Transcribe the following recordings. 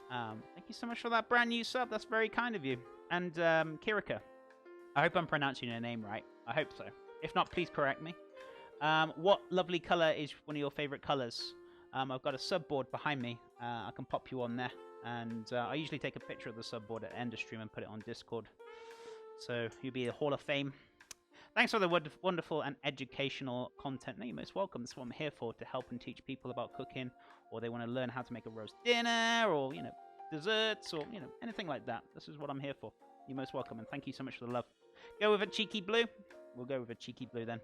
Thank you so much for that brand new sub. That's very kind of you. And Kirika, I hope I'm pronouncing your name right. I hope so. If not, please correct me. What lovely color is one of your favorite colors? I've got a subboard behind me. I can pop you on there. And I usually take a picture of the subboard at the end of stream and put it on Discord. So you'll be a Hall of Fame. Thanks for the wonderful and educational content. No, you're most welcome. That's what I'm here for, to help and teach people about cooking, or they want to learn how to make a roast dinner, or, you know, desserts, or, you know, anything like that. This is what I'm here for. You're most welcome, and thank you so much for the love. Go with a cheeky blue. We'll go with a cheeky blue then.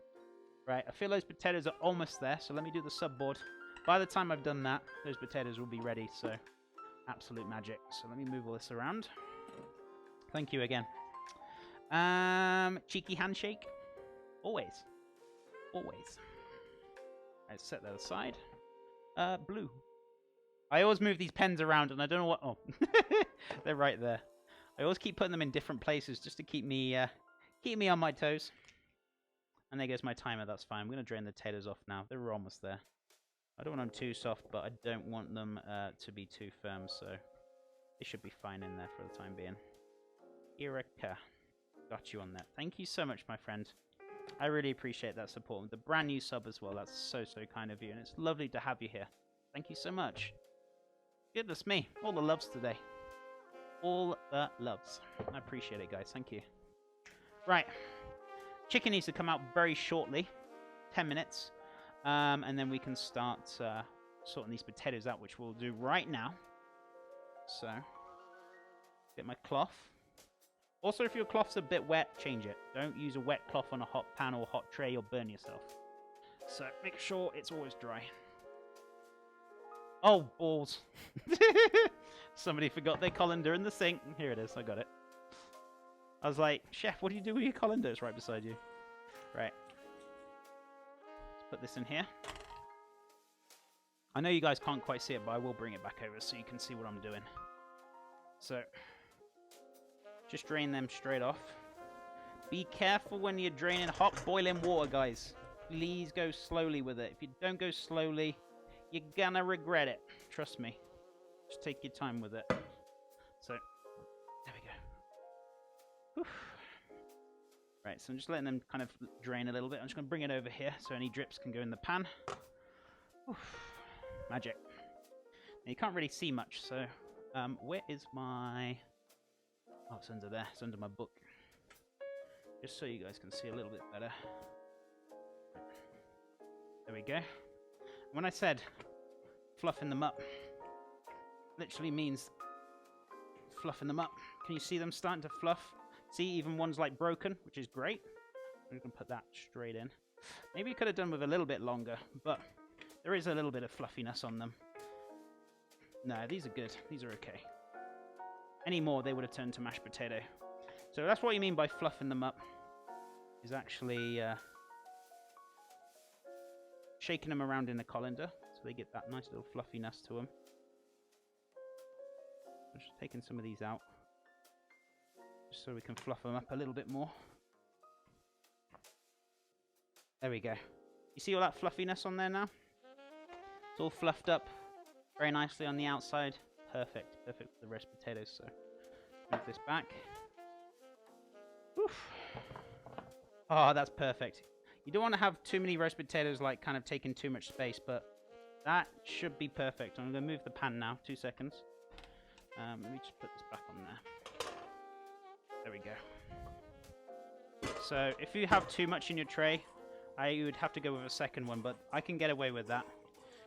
Right, I feel those potatoes are almost there, so let me do the subboard. By the time I've done that, those potatoes will be ready, so absolute magic. So let me move all this around. Thank you again. Cheeky handshake. Always. Always. Let's set that aside. Blue. I always move these pens around and I don't know what... Oh, they're right there. I always keep putting them in different places just to keep me on my toes. And there goes my timer, that's fine. I'm going to drain the potatoes off now. They're almost there. I don't want them too soft, but I don't want them to be too firm, so they should be fine in there for the time being. Erika. Got you on that. Thank you so much, my friend. I really appreciate that support. The brand new sub as well. That's so, so kind of you. And it's lovely to have you here. Thank you so much. Goodness me. All the loves today. All the loves. I appreciate it, guys. Thank you. Right. Chicken needs to come out very shortly. 10 minutes. And then we can start sorting these potatoes out, which we'll do right now. So, get my cloth. Also, if your cloth's a bit wet, change it. Don't use a wet cloth on a hot pan or hot tray, you'll burn yourself. So, make sure it's always dry. Oh, balls. Somebody forgot their colander in the sink. Here it is, I got it. I was like, Chef, what do you do with your colander? It's right beside you. Right. Let's put this in here. I know you guys can't quite see it, but I will bring it back over so you can see what I'm doing. So... just drain them straight off. Be careful when you're draining hot boiling water, guys. Please go slowly with it. If you don't go slowly, you're gonna regret it. Trust me. Just take your time with it. So, there we go. Oof. Right, so I'm just letting them kind of drain a little bit. I'm just gonna bring it over here so any drips can go in the pan. Oof. Magic. Now, you can't really see much, so where is my... Oh, it's under there. It's under my book. Just so you guys can see a little bit better. There we go. When I said fluffing them up, literally means fluffing them up. Can you see them starting to fluff? See, even one's like broken, which is great. I'm going to put that straight in. Maybe you could have done with a little bit longer, but there is a little bit of fluffiness on them. No, these are good. These are okay. Any more, they would have turned to mashed potato. So that's what you mean by fluffing them up. Is actually shaking them around in the colander. So they get that nice little fluffiness to them. I'm just taking some of these out. Just so we can fluff them up a little bit more. There we go. You see all that fluffiness on there now? It's all fluffed up very nicely on the outside. Perfect. Perfect for the roast potatoes, so move this back. Oof. Oh, that's perfect. You don't want to have too many roast potatoes, like, kind of taking too much space, but that should be perfect. I'm going to move the pan now. 2 seconds. Let me just put this back on there. There we go. So, if you have too much in your tray, I would have to go with a second one, but I can get away with that.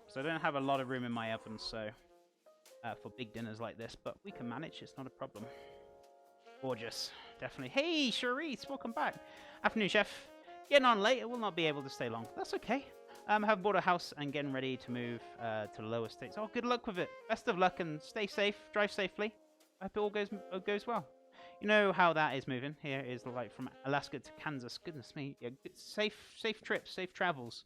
So I don't have a lot of room in my oven, so... for big dinners like this, but we can manage. It's not a problem. Gorgeous. Definitely. Hey, Charisse, welcome back. Afternoon, Chef. Getting on late. I will not be able to stay long. That's okay. Have bought a house and getting ready to move to the lower states. Oh, good luck with it. Best of luck and stay safe. Drive safely. I hope it all goes well. You know how that is moving. Here is like from Alaska to Kansas. Goodness me. Yeah, safe trips, safe travels.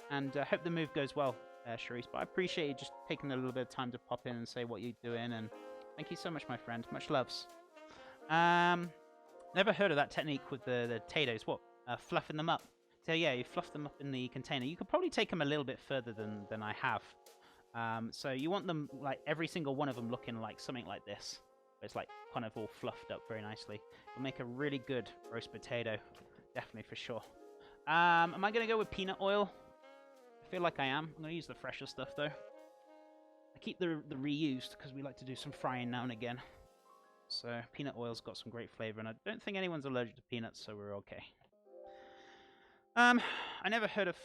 And I hope the move goes well. Charisse, but I appreciate you just taking a little bit of time to pop in and say what you're doing, and thank you so much, my friend. Much loves. Never heard of that technique with the potatoes. What? Fluffing them up. So yeah, you fluff them up in the container. You could probably take them a little bit further than I have. So you want them, like, every single one of them looking like something like this. It's like kind of all fluffed up very nicely. It'll make a really good roast potato, definitely for sure. Am I going to go with peanut oil? I feel like I am. I'm going to use the fresher stuff though. I keep the reused because we like to do some frying now and again. So peanut oil's got some great flavor, and I don't think anyone's allergic to peanuts, so we're okay. I never heard of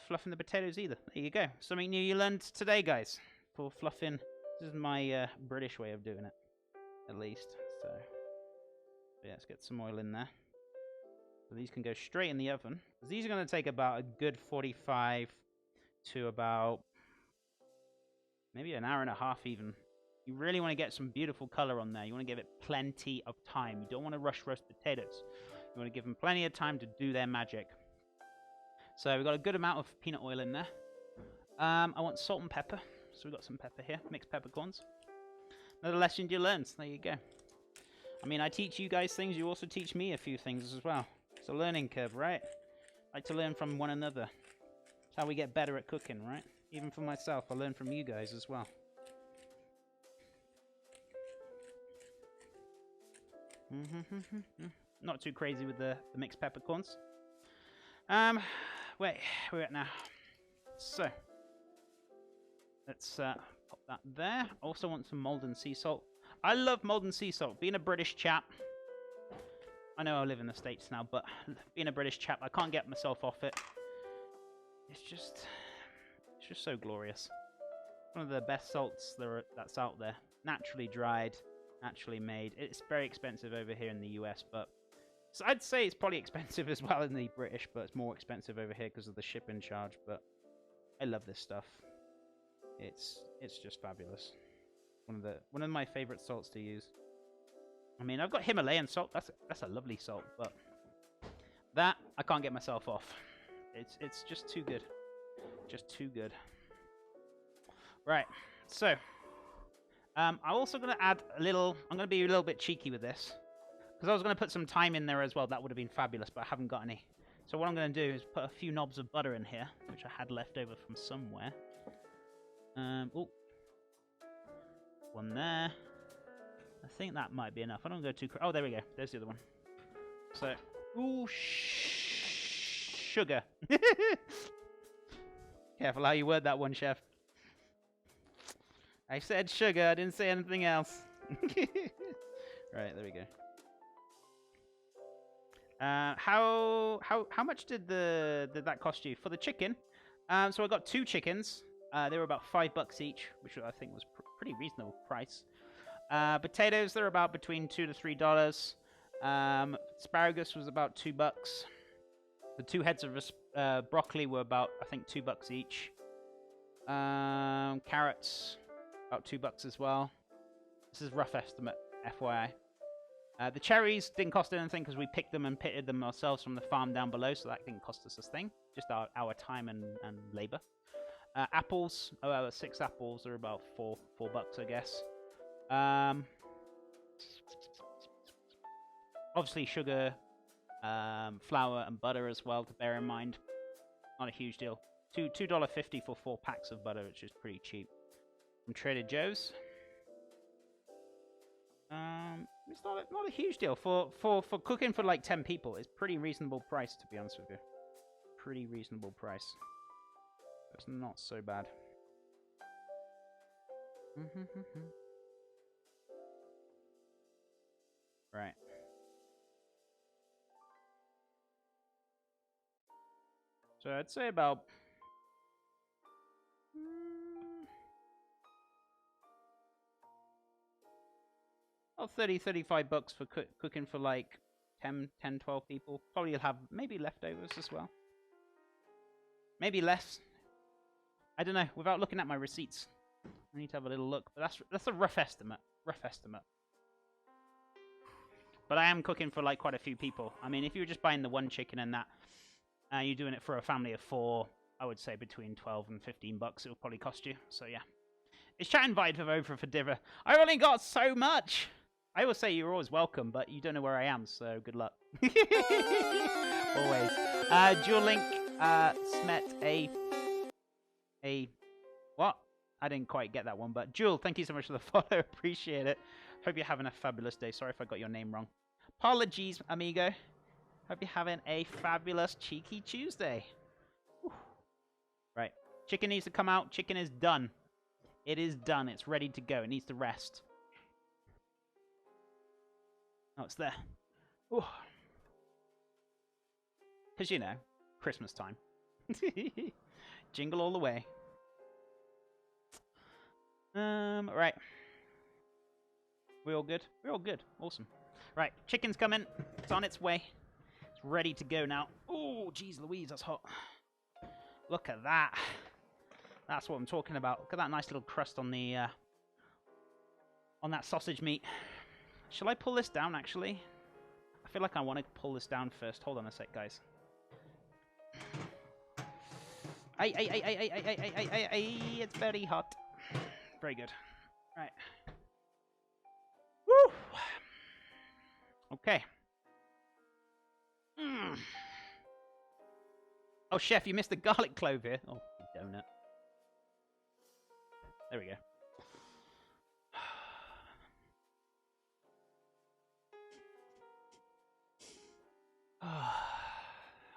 fluffing the potatoes either. There you go. Something new you learned today, guys. For fluffing, this is my British way of doing it, at least. So yeah, let's get some oil in there. So these can go straight in the oven. These are going to take about a good 45 to about maybe an hour and a half even. You really want to get some beautiful color on there. You want to give it plenty of time. You don't want to rush roast potatoes. You want to give them plenty of time to do their magic. So we've got a good amount of peanut oil in there. I want salt and pepper. So we've got some pepper here. Mixed peppercorns. Another lesson you learned. There you go. I mean, I teach you guys things. You also teach me a few things as well. It's a learning curve, right? I like to learn from one another. It's how we get better at cooking, right? Even for myself, I learn from you guys as well. Not too crazy with the mixed peppercorns. Wait, where are we at now? So, let's pop that there. Also want some Maldon sea salt. I love Maldon sea salt. Being a British chap, I know I live in the States now, but being a British chap, I can't get myself off it. It's just so glorious. One of the best salts that's out there. Naturally dried, naturally made. It's very expensive over here in the US, but so I'd say it's probably expensive as well in the British, but it's more expensive over here because of the shipping charge. But I love this stuff. It's just fabulous. One of my favorite salts to use. I mean, I've got Himalayan salt. That's a lovely salt, but that I can't get myself off. It's just too good. Just too good. Right. So, I'm also going to add a little. I'm going to be a little bit cheeky with this. Because I was going to put some thyme in there as well. That would have been fabulous, but I haven't got any. So what I'm going to do is put a few knobs of butter in here, which I had left over from somewhere. Oh, one there. I think that might be enough. I don't go too. Oh, there we go. There's the other one. So, ooh, sugar. Careful how you word that one, chef. I said sugar. I didn't say anything else. Right, there we go. How much did that cost you for the chicken? So I got 2 chickens. They were about $5 each, which I think was pretty reasonable price. Potatoes, they're about between $2 to $3. Asparagus was about $2. The 2 heads of broccoli were about, I think, $2 each. Carrots, about $2 as well. This is rough estimate, FYI. The cherries didn't cost anything because we picked them and pitted them ourselves from the farm down below, so that didn't cost us a thing. Just our time and labor. Apples, 6 apples are about $4, I guess. Obviously sugar, flour and butter as well to bear in mind. Not a huge deal. $2.50 for 4 packs of butter, which is pretty cheap. From Trader Joe's. It's not a huge deal for cooking for like 10 people. It's pretty reasonable price, to be honest with you. Pretty reasonable price. It's not so bad. Right. So I'd say about $30-35 for cooking for like 10, 12 people. Probably you'll have maybe leftovers as well. Maybe less. I don't know. Without looking at my receipts, I need to have a little look. But that's a rough estimate. Rough estimate. But I am cooking for like quite a few people. I mean, if you were just buying the 1 chicken and that, you're doing it for a family of 4, I would say between 12 and 15 bucks it will probably cost you. So yeah. It's chat invited over for dinner. I only got so much. I always say you're always welcome, but you don't know where I am, so good luck. Always. Dual Link, Smet, a what? I didn't quite get that one, but Jewel, thank you so much for the follow. Appreciate it. Hope you're having a fabulous day. Sorry if I got your name wrong. Apologies, amigo. Hope you're having a fabulous cheeky Tuesday. Whew. Right. Chicken needs to come out. Chicken is done. It is done. It's ready to go. It needs to rest. Oh, it's there. Because, you know, Christmas time. Jingle all the way. Right. We all good? We're all good. Awesome. Right, chicken's coming. It's on its way. It's ready to go now. Oh, geez Louise, that's hot. Look at that. That's what I'm talking about. Look at that nice little crust on the on that sausage meat. Shall I pull this down, actually? I feel like I want to pull this down first. Hold on a sec, guys. It's very hot. Very good. Right. Woo! Okay. Oh, chef, you missed the garlic clove here. Oh, you donut. There we go.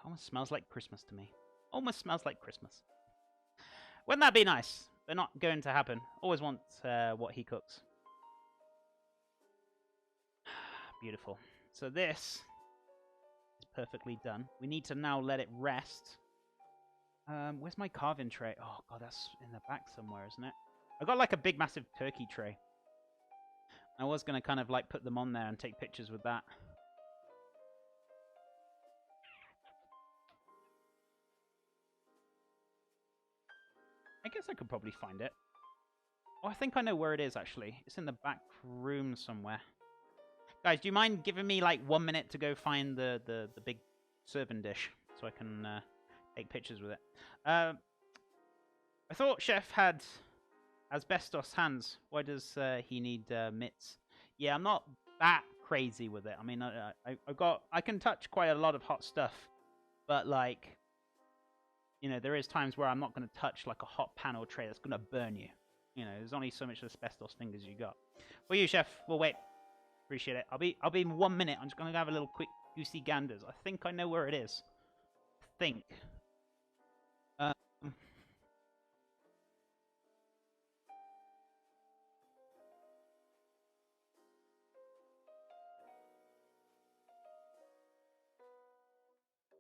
Almost smells like Christmas to me. Almost smells like Christmas. Wouldn't that be nice? But not going to happen. Always want what he cooks. Beautiful. So this is perfectly done. We need to now let it rest. Where's my carving tray? Oh, God, that's in the back somewhere, isn't it? I got like a big, massive turkey tray. I was going to kind of like put them on there and take pictures with that. I guess I could probably find it. Oh, I think I know where it is, actually. It's in the back room somewhere. Guys, do you mind giving me like 1 minute to go find the big serving dish so I can take pictures with it? I thought Chef had asbestos hands. Why does he need mitts? Yeah, I'm not that crazy with it. I mean, I can touch quite a lot of hot stuff, but like, you know, there is times where I'm not going to touch like a hot pan or tray that's going to burn you. You know, there's only so much asbestos fingers you got. For you, Chef, we'll wait. Appreciate it. I'll be in 1 minute. I'm just going to have a little quick goosey ganders. I think I know where it is. I think.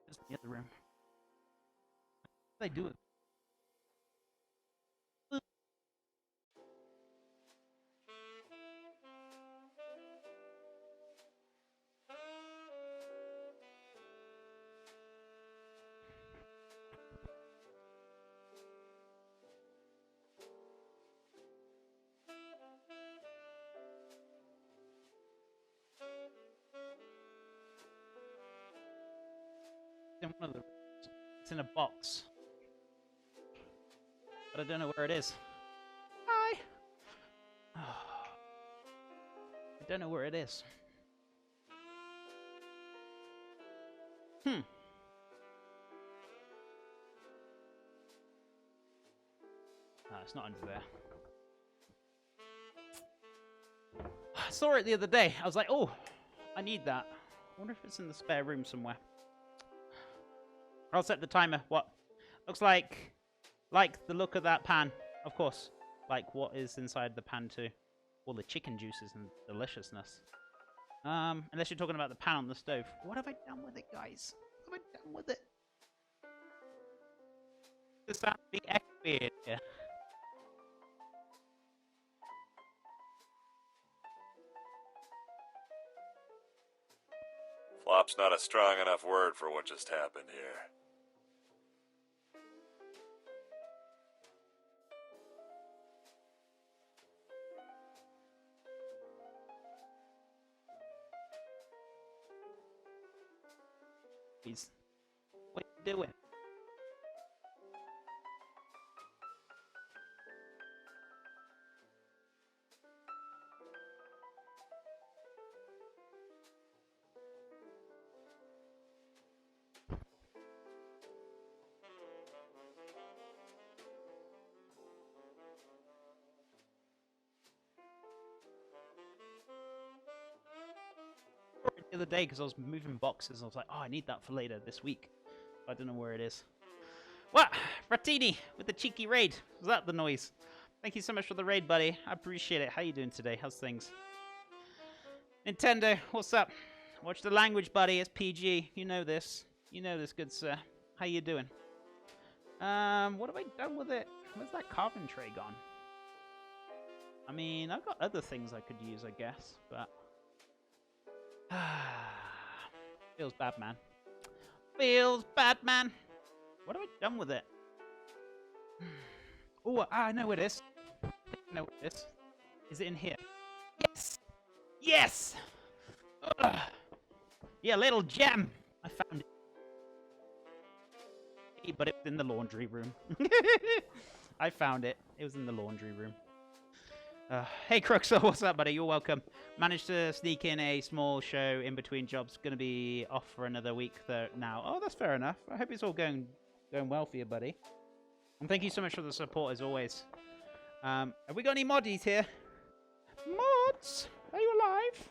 Just in the other room. How do they do it? In one of the rooms. It's in a box. But I don't know where it is. Hi! I don't know where it is. No, it's not under there. I saw it the other day. I was like, oh, I need that. I wonder if it's in the spare room somewhere. I'll set the timer. What? Looks like the look of that pan. Of course. Like what is inside the pan too. All the chicken juices and deliciousness. Unless you're talking about the pan on the stove. What have I done with it, guys? What have I done with it? This sounds being weird here. Flop's not a strong enough word for what just happened here. What are you doing? the other day because I was moving boxes. I was like, oh, I need that for later this week. I don't know where it is. What? Ratini with the cheeky raid. Was that the noise? Thank you so much for the raid, buddy. I appreciate it. How you doing today? How's things? Nintendo, what's up? Watch the language, buddy. It's PG. You know this. You know this, good sir. How you doing? What have I done with it? Where's that carving tray gone? I mean, I've got other things I could use, I guess, but... Feels bad, man. Feels bad, man. What have I done with it? Oh, I know where it is. I know where it is. Is it in here? Yes! Yes! Ugh. Yeah, little gem. I found it. But it was in the laundry room. I found it. It was in the laundry room. Hey, Cruxel, what's up, buddy? You're welcome. Managed to sneak in a small show in between jobs. Going to be off for another week now. Oh, that's fair enough. I hope it's all going well for you, buddy. And thank you so much for the support, as always. Have we got any moddies here? Mods! Are you alive?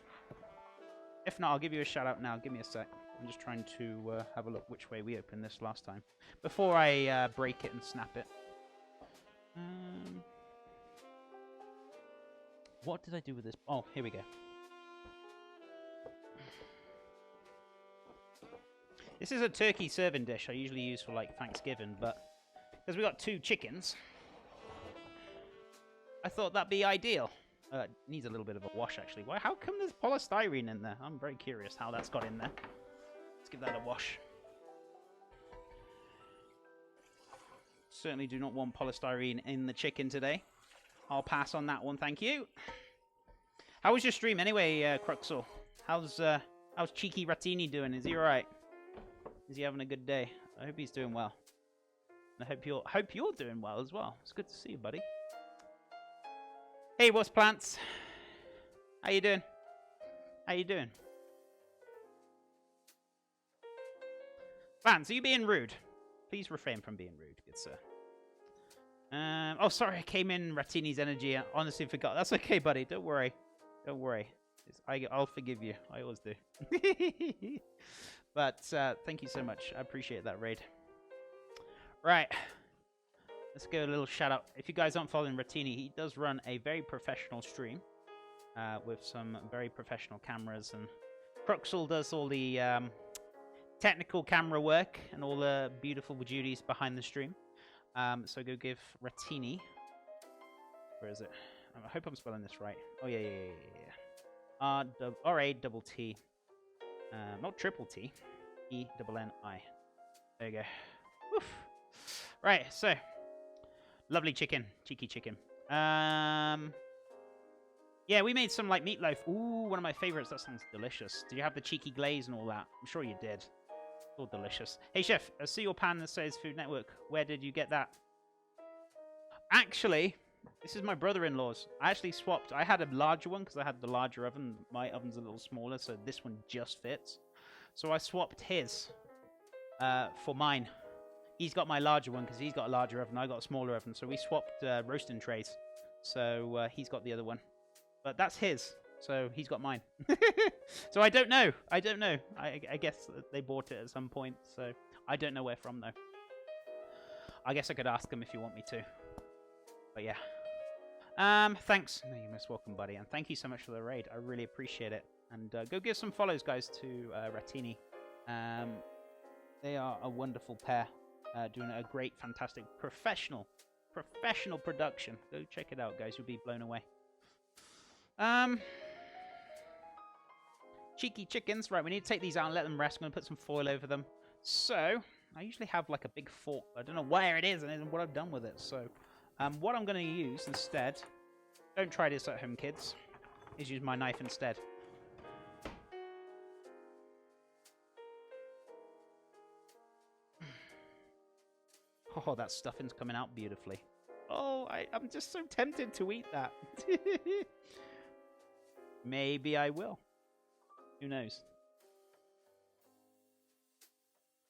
If not, I'll give you a shout out now. Give me a sec. I'm just trying to have a look which way we opened this last time. Before I break it and snap it. What did I do with this? Oh, here we go. This is a turkey serving dish I usually use for like Thanksgiving, but because we got 2 chickens, I thought that'd be ideal. It needs a little bit of a wash, actually. Why? How come there's polystyrene in there? I'm very curious how that's got in there. Let's give that a wash. Certainly do not want polystyrene in the chicken today. I'll pass on that one, thank you. How was your stream anyway, Cruxel? How's Cheeky Ratini doing? Is he alright? Is he having a good day? I hope he's doing well. And I hope you're doing well as well. It's good to see you, buddy. Hey, what's plants? How you doing? How you doing? Plants, are you being rude? Please refrain from being rude, good sir. Oh, sorry, I came in Ratini's energy. I honestly forgot. That's okay, buddy. Don't worry. Don't worry. I'll forgive you. I always do. But thank you so much. I appreciate that raid. Right. Let's go a little shout out. If you guys aren't following Ratini, he does run a very professional stream with some very professional cameras. And Cruxel does all the technical camera work and all the beautiful duties behind the stream. So go give Ratini. Where is it? I hope I'm spelling this right. Oh, yeah. R-A-T-T. Not triple T. E-double-N-I. There you go. Woof. Right, so. Lovely chicken. Cheeky chicken. Yeah, we made some, like, meatloaf. Ooh, one of my favorites. That sounds delicious. Did you have the cheeky glaze and all that? I'm sure you did. All delicious. Hey, chef, I see your pan that says Food Network. Where did you get that? Actually, this is my brother-in-law's. I actually swapped. I had a larger one because I had the larger oven. My oven's a little smaller, so this one just fits. So I swapped his for mine. He's got my larger one because he's got a larger oven. I got a smaller oven. So we swapped roasting trays. So he's got the other one. But that's his. So he's got mine. So I don't know. I don't know. I guess they bought it at some point. So I don't know where from, though. I guess I could ask him if you want me to. But yeah. Thanks. No, you're most welcome, buddy. And thank you so much for the raid. I really appreciate it. And go give some follows, guys, to Ratini. They are a wonderful pair. Doing a great, fantastic, professional production. Go check it out, guys. You'll be blown away. Cheeky chickens. Right, we need to take these out and let them rest. I'm going to put some foil over them. So, I usually have like a big fork. I don't know where it is and what I've done with it. So, what I'm going to use instead, don't try this at home, kids, is use my knife instead. Oh, that stuffing's coming out beautifully. Oh, I'm just so tempted to eat that. Maybe I will. Who knows?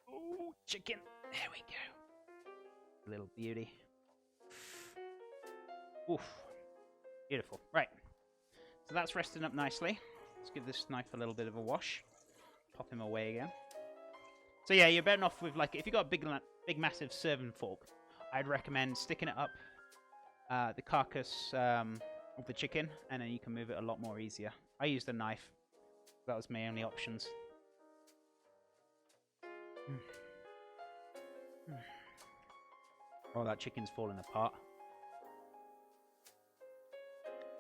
Oh, chicken. There we go. Little beauty. Oof. Beautiful. Right. So that's resting up nicely. Let's give this knife a little bit of a wash. pop him away again. So yeah, you're better off with, like, if you've got a big massive serving fork, I'd recommend sticking it up the carcass of the chicken, and then you can move it a lot more easier. I used a knife. That was my only options. Oh, that chicken's falling apart.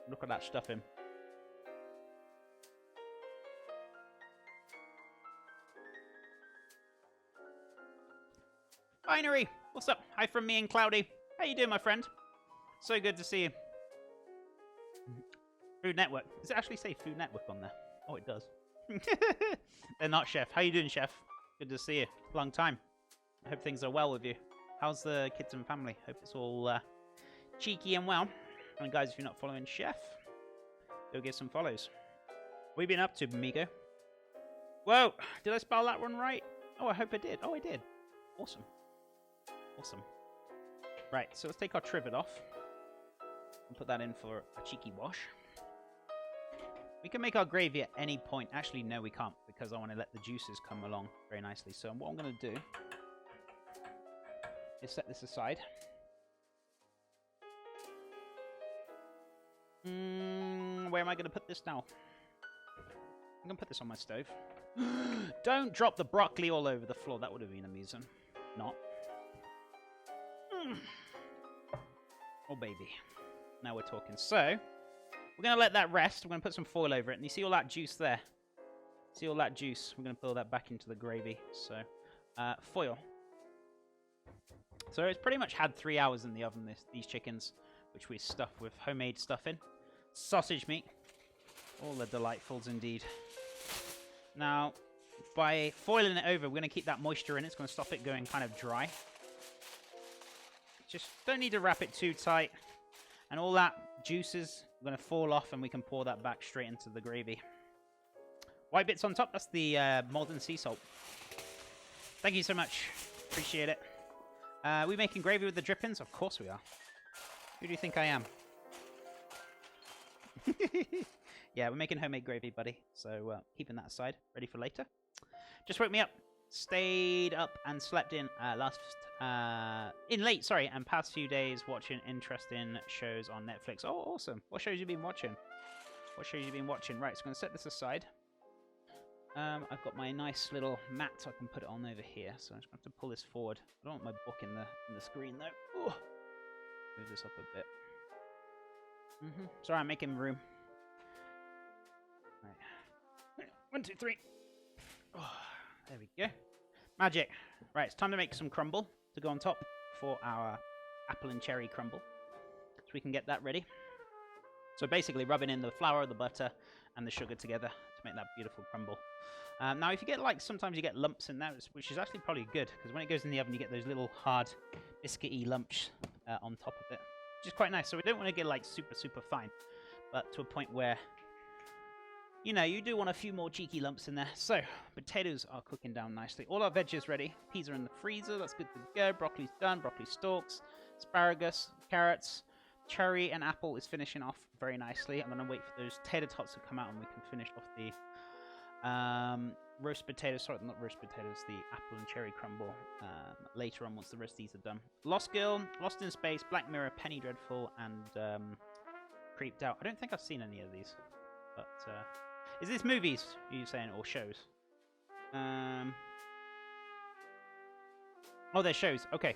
Look at that stuffing. Binary! What's up? Hi from me and Cloudy. How you doing, my friend? So good to see you. Food Network. Does it actually say Food Network on there? Oh, it does. They're not, Chef. How you doing, Chef? Good to see you. Long time. I hope things are well with you. How's the kids and family? Hope it's all cheeky and well. And guys, if you're not following Chef, go give some follows. What have you been up to, Migo? Whoa! Did I spell that one right? Oh, I hope I did. Oh, I did. Awesome. Awesome. Right, so let's take our trivet off and put that in for a cheeky wash. We can make our gravy at any point. Actually, no, we can't, because I want to let the juices come along very nicely. So what I'm going to do is set this aside. Where am I going to put this now? I'm going to put this on my stove. Don't drop the broccoli all over the floor. That would have been amusing. Not. Oh, baby. Now we're talking. So, we're going to let that rest. We're going to put some foil over it. And you see all that juice there? See all that juice? We're going to pull that back into the gravy. So, foil. So, it's pretty much had 3 hours in the oven, these chickens, which we stuffed with homemade stuffing. Sausage meat. All the delightfuls indeed. Now, by foiling it over, we're going to keep that moisture in. It's going to stop it going kind of dry. Just don't need to wrap it too tight. And all that juices are going to fall off, and we can pour that back straight into the gravy. White bits on top, that's the molten sea salt. Thank you so much. Appreciate it. We making gravy with the drippings? Of course we are. Who do you think I am? Yeah, we're making homemade gravy, buddy. So keeping that aside, ready for later. Just woke me up. Stayed up and slept in late, and past few days watching interesting shows on Netflix. Oh, awesome. What shows you been watching? What shows you been watching? Right, so I'm going to set this aside. I've got my nice little mat, so I can put it on over here. So I'm just going to have to pull this forward. I don't want my book in the screen, though. Ooh. Move this up a bit. Sorry, I'm making room. Right. 1, 2, 3. Oh, there we go. Magic. Right, it's time to make some crumble to go on top for our apple and cherry crumble. So we can get that ready. So basically rubbing in the flour, the butter, and the sugar together to make that beautiful crumble. Now, if you get, like, sometimes you get lumps in there, which is actually probably good, because when it goes in the oven, you get those little hard, biscuity lumps on top of it, which is quite nice. So we don't want to get, like, super, super fine, but to a point where, you know, you do want a few more cheeky lumps in there. So, potatoes are cooking down nicely. All our veg is ready. Peas are in the freezer. That's good to go. Broccoli's done. Broccoli stalks, asparagus, carrots, cherry, and apple is finishing off very nicely. I'm going to wait for those tater tots to come out and we can finish off the roast potatoes. Sorry, not roast potatoes. The apple and cherry crumble later on once the rest of these are done. Lost Girl, Lost in Space, Black Mirror, Penny Dreadful, and Creeped Out. I don't think I've seen any of these, but... is this movies, you're saying, or shows? Oh, they're shows. Okay,